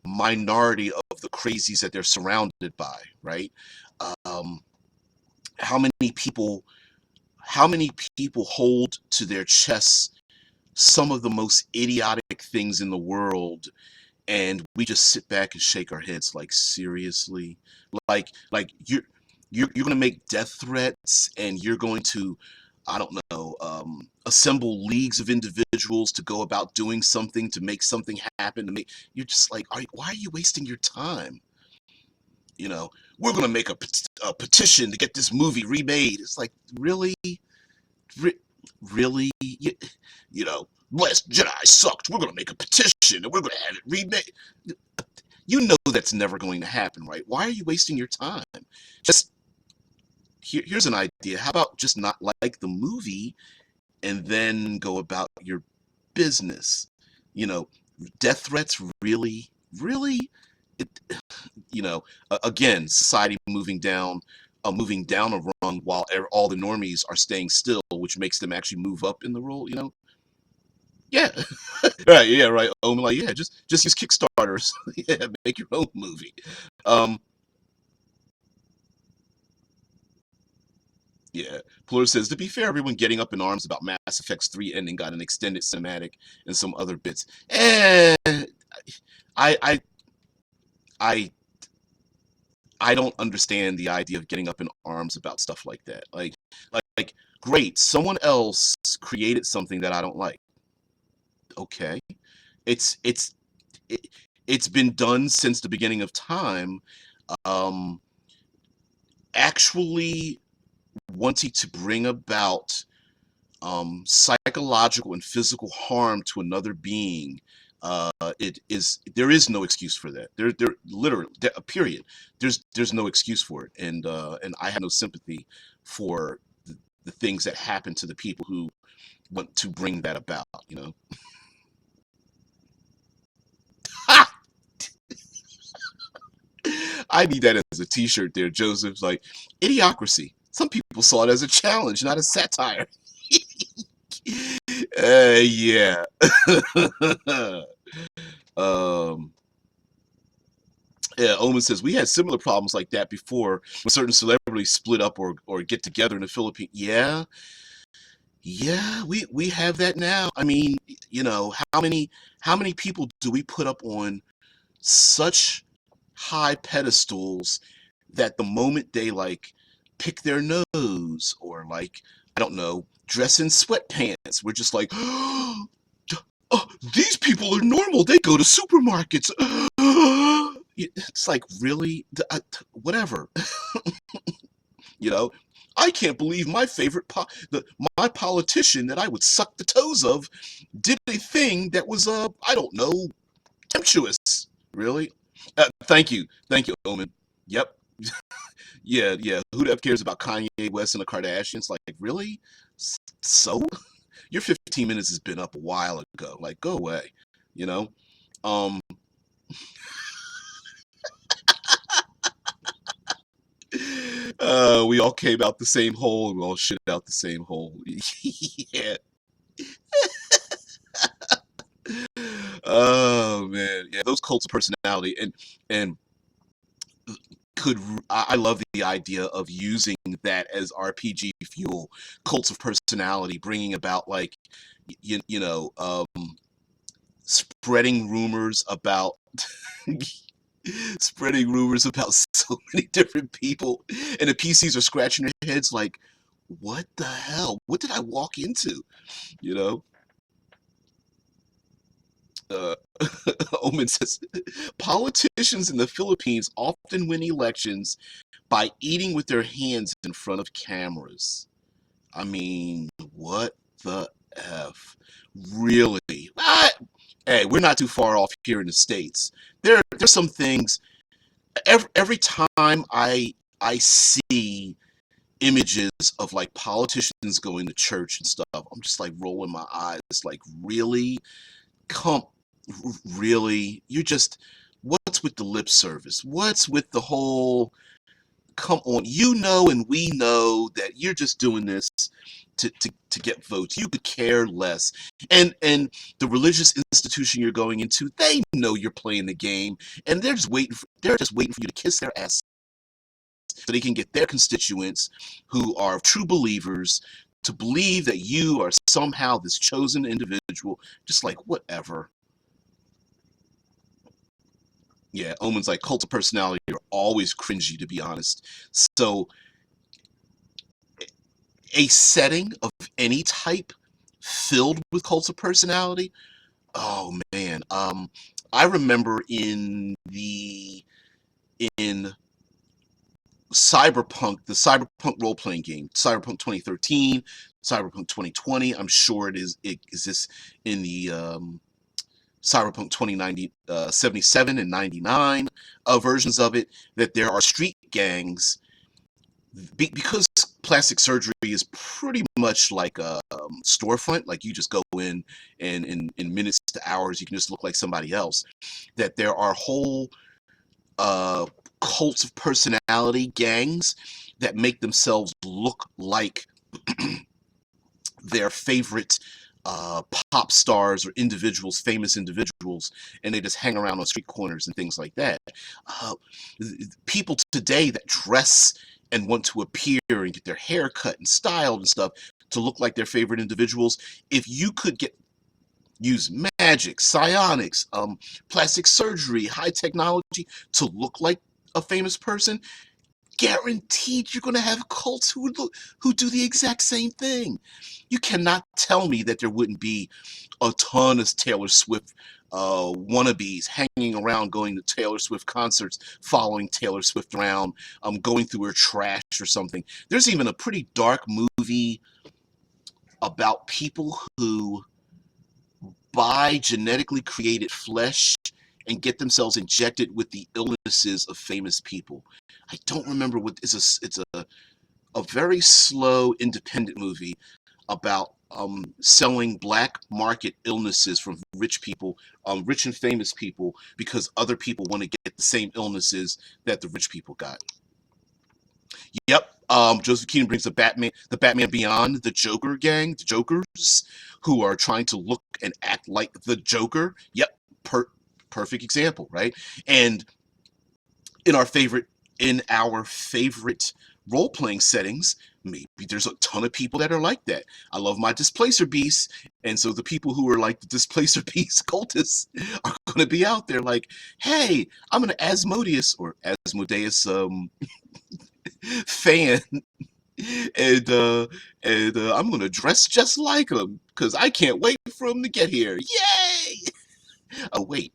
minority of the crazies that they're surrounded by, right? Um, how many people how many people hold to their chests some of the most idiotic things in the world, and we just sit back and shake our heads like, seriously? Like you're going to make death threats, and you're going to I don't know, assemble leagues of individuals to go about doing something, to make something happen, to make, you're just like, why are you wasting your time? You know, we're going to make a petition to get this movie remade. It's like, really? Re really? You know, Last Jedi sucked. We're going to make a petition and we're going to have it remade. You know that's never going to happen, right? Why are you wasting your time? Just here's an idea. How about just not like the movie and then go about your business? You know, death threats, really? Really? It, again, society moving down a rung while all the normies are staying still, which makes them actually move up in the role. Yeah, right, yeah, right. Oh, like, yeah, just use Kickstarters. Yeah, make your own movie. Um, yeah. Plur says, to be fair, everyone getting up in arms about Mass Effect's 3 ending got an extended cinematic and some other bits. I, I, I I don't understand the idea of getting up in arms about stuff like that. Like, great, someone else created something that I don't like. Okay, it's it's it, it's been done since the beginning of time. Um, Actually wanting to bring about psychological and physical harm to another being, there is no excuse for that. There literally, period. There's no excuse for it, and I have no sympathy for the things that happen to the people who want to bring that about. I need that as a T-shirt. There, Joseph's like, idiocracy. Some people saw it as a challenge, not a satire. Yeah. um, Yeah, Omen says we had similar problems like that before when certain celebrities split up or get together in the Philippines. Yeah, yeah, we have that now. I mean, how many people do we put up on such high pedestals that the moment they like pick their nose or like, I don't know, dress in sweatpants, we're just like, oh, these people are normal. They go to supermarkets. It's like, really? Whatever. You know, I can't believe my favorite my politician that I would suck the toes of did a thing that was I don't know, temptuous. Really? Thank you, Omen. Yep. Yeah, yeah. Who the F cares about Kanye West and the Kardashians? Like, really? So your 15 minutes has been up a while ago. Like, go away. You know. Um. We all came out the same hole, and we all shit out the same hole. Yeah. Oh man, yeah, those cults of personality, and could I love the idea of using that as RPG fuel. Cults of personality, bringing about like spreading rumors about spreading rumors about so many different people, and the PCs are scratching their heads like, what the hell? What did I walk into? You know. Uh, Omen says, politicians in the Philippines often win elections by eating with their hands in front of cameras. I mean, what the F? Really? Hey, we're not too far off here in the States. There's some things. Every time I see images of like politicians going to church and stuff, I'm just like rolling my eyes. Like, really? Come, really? You just, what's with the lip service? What's with the whole, come on, and we know that you're just doing this to get votes. You could care less. And the religious institution you're going into, they know you're playing the game, and they're just waiting for you to kiss their ass so they can get their constituents who are true believers to believe that you are somehow this chosen individual. Just like, whatever. Yeah, Omen's like, cult of personality are always cringy, to be honest. So a setting of any type filled with cults of personality. Oh man, I remember in Cyberpunk, the Cyberpunk role playing game, Cyberpunk 2013, Cyberpunk 2020. I'm sure it exists in the Cyberpunk 2090, 77 and 99 versions of it. That there are street gangs because plastic surgery is pretty much like a storefront. Like you just go in and in minutes to hours, you can just look like somebody else. That there are whole uh, cults of personality gangs that make themselves look like their favorite uh, pop stars or individuals, famous individuals, and they just hang around on street corners and things like that. Uh, People today that dress and want to appear and get their hair cut and styled and stuff to look like their favorite individuals, if you could use magic, psionics, plastic surgery, high technology to look like a famous person, guaranteed you're going to have cults who do the exact same thing. You cannot tell me that there wouldn't be a ton of Taylor Swift wannabes hanging around going to Taylor Swift concerts, following Taylor Swift around, going through her trash or something. There's even a pretty dark movie about people who buy genetically created flesh and get themselves injected with the illnesses of famous people. I don't remember what it's a very slow independent movie about selling black market illnesses from rich people, rich and famous people, because other people want to get the same illnesses that the rich people got. Yep. Joseph Keenan brings the Batman Beyond, the Joker gang, the Jokers, who are trying to look and act like the Joker. Yep. Perfect example, right? And in our favorite role playing settings, maybe there's a ton of people that are like that. I love my Displacer Beasts, and so the people who are like the Displacer Beast cultists are going to be out there like, hey, I'm an Asmodeus or Asmodeus fan, and uh, and I'm gonna dress just like him because I can't wait for him to get here. Yay! Oh wait,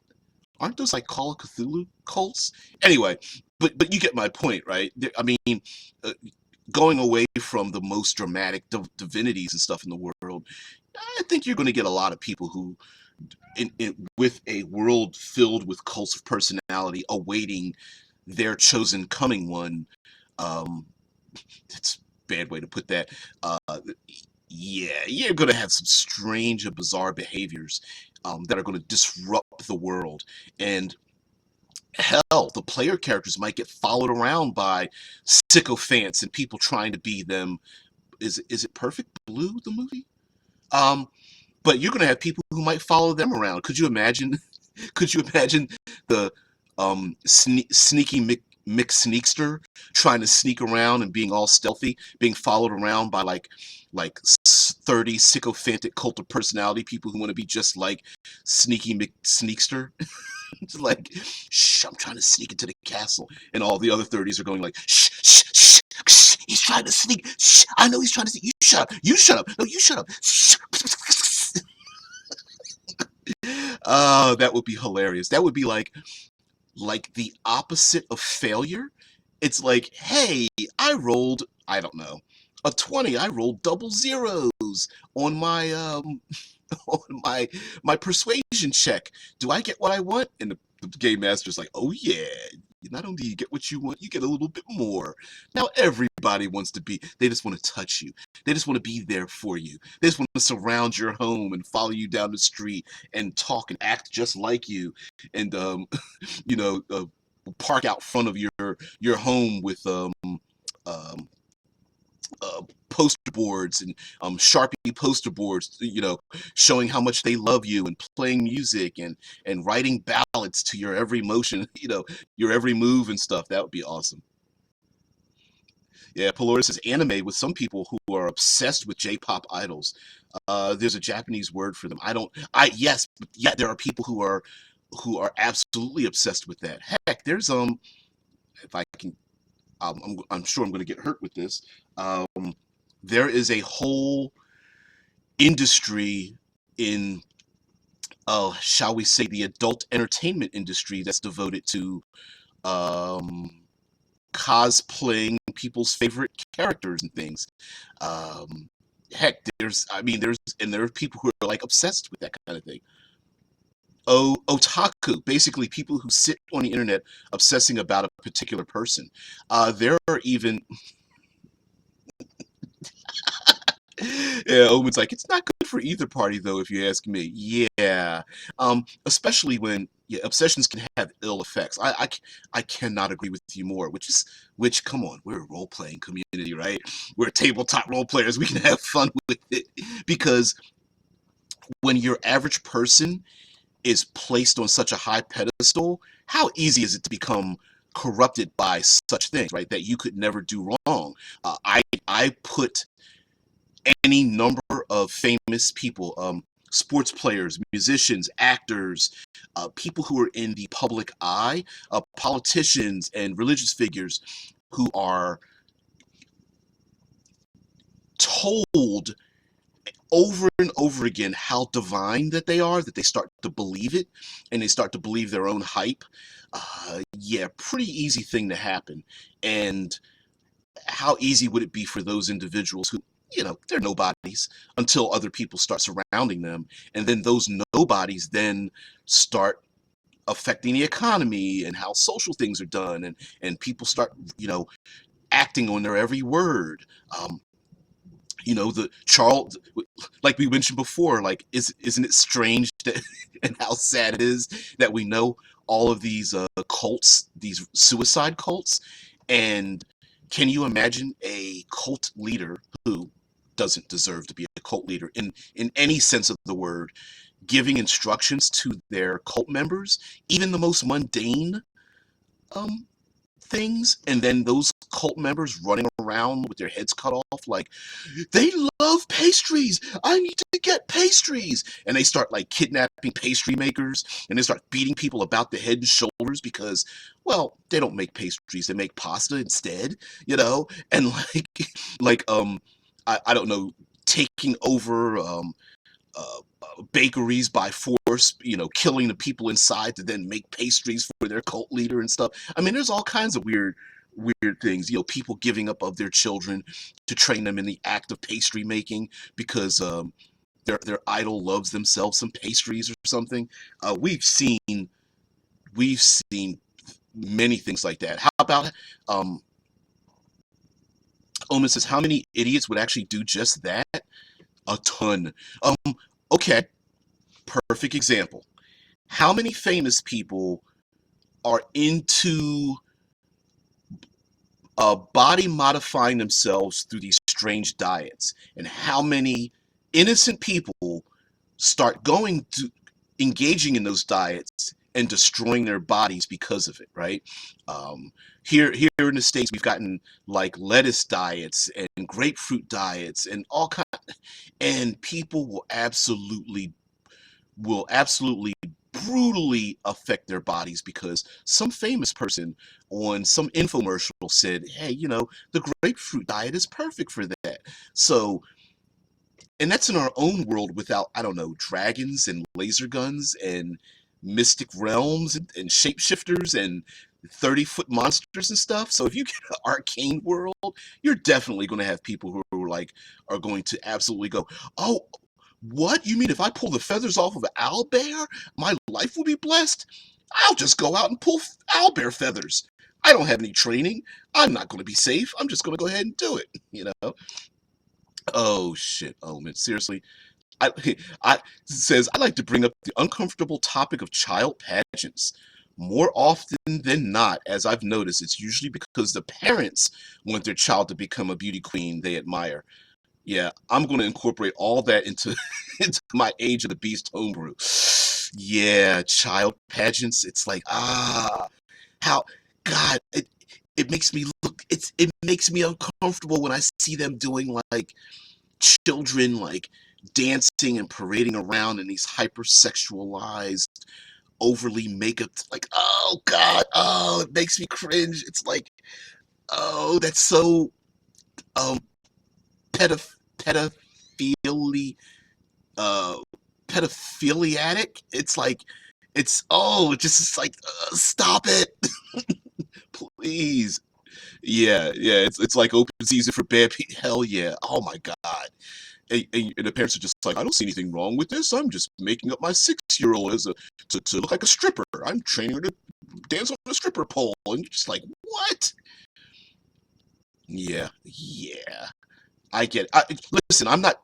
aren't those like Call of Cthulhu cults? Anyway, but you get my point, right? I mean, uh, going away from the most dramatic divinities and stuff in the world, I think you're going to get a lot of people who, with a world filled with cults of personality, awaiting their chosen coming one. Um, that's a bad way to put that. Uh, yeah, you're going to have some strange and bizarre behaviors that are going to disrupt the world. And hell, the player characters might get followed around by sycophants and people trying to be them. Is it Perfect Blue, the movie? Um, but you're going to have people who might follow them around. Could you imagine? Could you imagine the sneaky McSneakster trying to sneak around and being all stealthy, being followed around by like 30 sycophantic cult of personality people who want to be just like Sneaky McSneakster? It's like, shh, I'm trying to sneak into the castle, and all the other 30s are going like, shh, shh, shh, shh, he's trying to sneak. Shh, I know he's trying to sneak. You shut up. You shut up. No, you shut up. Shh. That would be hilarious. That would be like the opposite of failure. It's like, hey, I rolled, I don't know, a 20. I rolled double zeros on my on my persuasion check. Do I get what I want? And the game master's like, oh yeah. Not only do you get what you want, you get a little bit more. Now everybody wants to be, they just want to touch you. They just want to be there for you. They just want to surround your home and follow you down the street and talk and act just like you. And you know, park out front of your home with um, poster boards and Sharpie poster boards, you know, showing how much they love you and playing music and writing ballads to your every motion, you know, your every move and stuff. That would be awesome. Yeah, Polaris is anime with some people who are obsessed with J-pop idols. There's a Japanese word for them. Yes, yeah, there are people who are absolutely obsessed with that. Heck, there's if I can, I'm sure I'm going to get hurt with this. Um, there is a whole industry in, shall we say, the adult entertainment industry that's devoted to um, cosplaying people's favorite characters and things. Um, Heck, there are people who are like obsessed with that kind of thing. Otaku, basically people who sit on the internet obsessing about a particular person. There are even Yeah, Owen's like, it's not good for either party, though, if you ask me. Yeah, especially when yeah, obsessions can have ill effects. I cannot agree with you more. Come on, we're a role playing community, right? We're tabletop role players. We can have fun with it because when your average person is placed on such a high pedestal, how easy is it to become corrupted by such things, right? That you could never do wrong. I put any number of famous people, sports players, musicians, actors, people who are in the public eye, politicians and religious figures who are told over and over again how divine that they are, that they start to believe it and they start to believe their own hype. Yeah, pretty easy thing to happen. And how easy would it be for those individuals who, they're nobodies until other people start surrounding them, and then those nobodies then start affecting the economy and how social things are done, and people start, acting on their every word. The Charles, like we mentioned before, like isn't it strange that and how sad it is that we know all of these cults, these suicide cults, and can you imagine a cult leader who doesn't deserve to be a cult leader in any sense of the word, giving instructions to their cult members, even the most mundane um things, and then those cult members running around with their heads cut off like, they love pastries, I need to get pastries, and they start like kidnapping pastry makers, and they start beating people about the head and shoulders because, well, they don't make pastries, they make pasta instead, and I don't know, taking over bakeries by force, killing the people inside to then make pastries for their cult leader and stuff. I mean, there's all kinds of weird things. People giving up of their children to train them in the act of pastry making because their idol loves themselves some pastries or something. We've seen many things like that. How about Omen says, how many idiots would actually do just that? A ton. Okay, perfect example. How many famous people are into body modifying themselves through these strange diets, and how many innocent people start going to engaging in those diets and destroying their bodies because of it, right? um, here in the States, we've gotten like lettuce diets and grapefruit diets and all kinds, and people will absolutely brutally affect their bodies because some famous person on some infomercial said, hey, the grapefruit diet is perfect for that. So, and that's in our own world without, I don't know, dragons and laser guns and mystic realms and shapeshifters and 30-foot monsters and stuff. So if you get an arcane world, you're definitely going to have people who are going to absolutely go, oh, what? You mean if I pull the feathers off of an owlbear, my life will be blessed? I'll just go out and pull owlbear feathers. I don't have any training. I'm not going to be safe. I'm just going to go ahead and do it. Oh shit. Oh man, seriously. I I says I like to bring up the uncomfortable topic of child pageants. More often than not, as I've noticed, it's usually because the parents want their child to become a beauty queen they admire. Yeah, I'm going to incorporate all that into into my Age of the Beast homebrew. Yeah, child pageants. It's like, how God, it makes me it makes me uncomfortable when I see them doing like children like dancing and parading around in these hypersexualized, overly makeup, like, oh God, oh, it makes me cringe. It's like, oh, that's so um pedophilia, uh, pedophiliatic. It's like, it's just it's like, stop it, please. Yeah, yeah, it's like open season for bad people. Hell yeah. Oh my God. And the parents are just like, I don't see anything wrong with this. I'm just making up my 6-year-old as to look like a stripper. I'm training her to dance on a stripper pole. And you're just like, what? Yeah, yeah. I get it. Listen, I'm not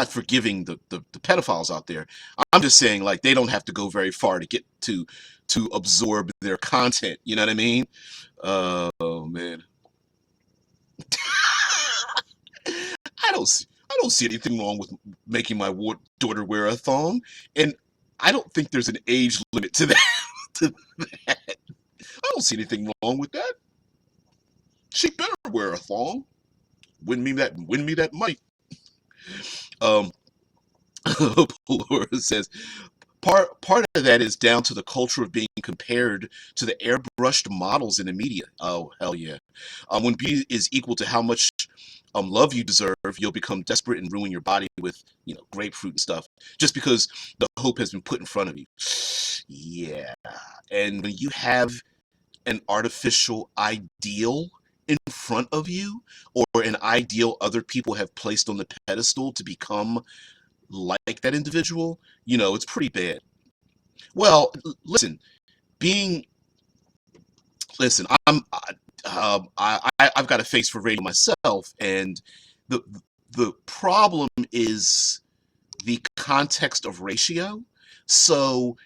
forgiving the pedophiles out there. I'm just saying, like, they don't have to go very far to get to absorb their content. You know what I mean? Oh man. I don't see anything wrong with making my daughter wear a thong, and I don't think there's an age limit to that. To that. I don't see anything wrong with that. She better wear a thong. Win me that might. Um, Laura says part of that is down to the culture of being compared to the airbrushed models in the media. Oh hell yeah! When beauty is equal to how much love you deserve, you'll become desperate and ruin your body with grapefruit and stuff just because the hope has been put in front of you. Yeah, and when you have an artificial ideal in front of you, or an ideal other people have placed on the pedestal to become like that individual, it's pretty bad. Well, listen, being listen, I've got a face for radio myself, and the the problem is the context of ratio. So,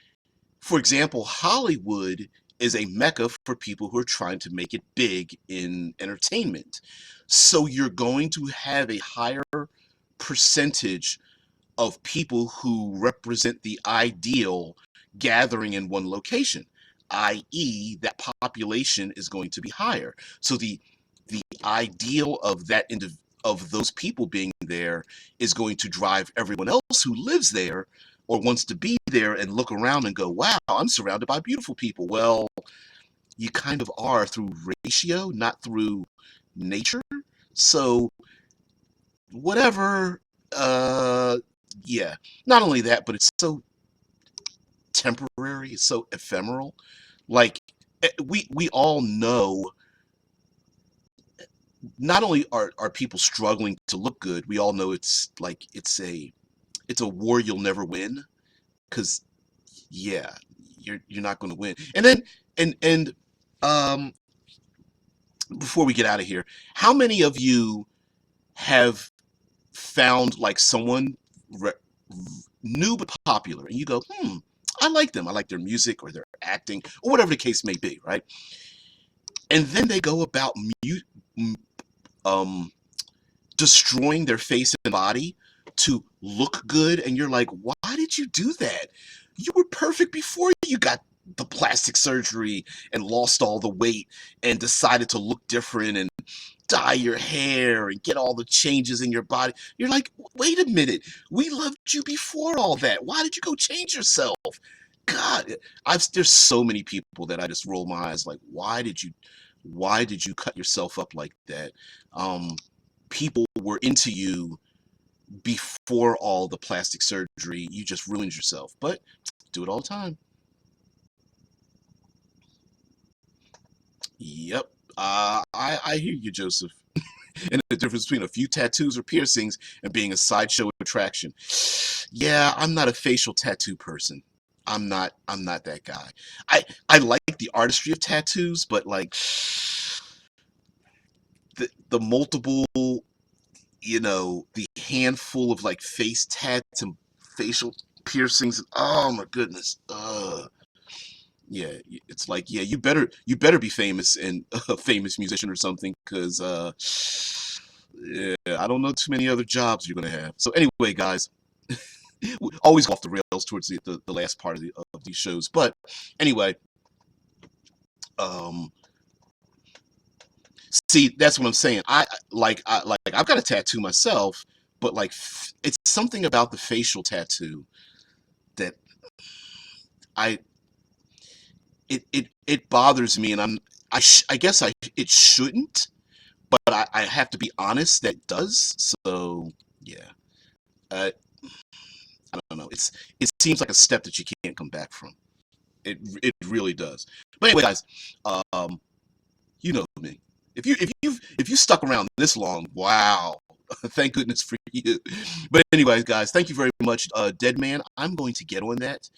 for example, Hollywood is a mecca for people who are trying to make it big in entertainment. So you're going to have a higher percentage of people who represent the ideal gathering in one location, i.e., that population is going to be higher. So the ideal of of those people being there is going to drive everyone else who lives there or wants to be there and look around and go, wow, I'm surrounded by beautiful people. Well, you kind of are through ratio, not through nature. So whatever, uh yeah, not only that, but it's so temporary, it's so ephemeral. Like, we all know, not only are people struggling to look good, we all know it's like it's a war you'll never win, because yeah, you're not going to win. And then, and um before we get out of here, how many of you have found like someone re- new but popular, and you go, I like them. I like their music or their acting or whatever the case may be, right? And then they go about um, destroying their face and body to look good, and you're like, why did you do that? You were perfect before you got the plastic surgery and lost all the weight and decided to look different and dye your hair and get all the changes in your body. You're like, wait a minute, we loved you before all that. Why did you go change yourself? God, there's so many people that I just roll my eyes like, why did you cut yourself up like that? Um, People were into you before all the plastic surgery. You just ruined yourself, but do it all the time. Yep. I hear you, Joseph. And the difference between a few tattoos or piercings and being a sideshow attraction. Yeah, I'm not a facial tattoo person. I'm not that guy. I like the artistry of tattoos, but like the multiple, the handful of like face tats and facial piercings. Oh my goodness. Yeah, it's like, yeah, you better be famous and a famous musician or something, because yeah, I don't know too many other jobs you're gonna have. So anyway, guys, we always go off the rails towards the last part of these shows. But anyway, um, see, that's what I'm saying. I I've got a tattoo myself, but like it's something about the facial tattoo that I it bothers me, and I guess it shouldn't, but I have to be honest that it does. So yeah, uh, I don't know. It seems like a step that you can't come back from. It really does. But anyway, guys, um, you know me. If you stuck around this long, wow. Thank goodness for you. But anyway, guys, thank you very much, Dead Man. I'm going to get on that.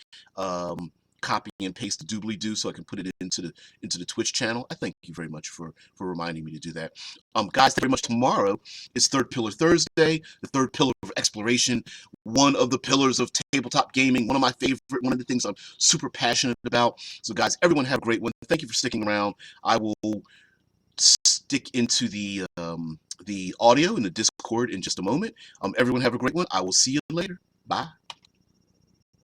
Copy and paste the doobly doo so I can put it into the Twitch channel. I thank you very much for reminding me to do that. Guys, thank you very much. Tomorrow is Third Pillar Thursday, the third pillar of exploration, one of the pillars of tabletop gaming, one of my favorite, one of the things I'm super passionate about. So, guys, everyone have a great one. Thank you for sticking around. I will stick into the audio in the Discord in just a moment. Everyone have a great one. I will see you later. Bye.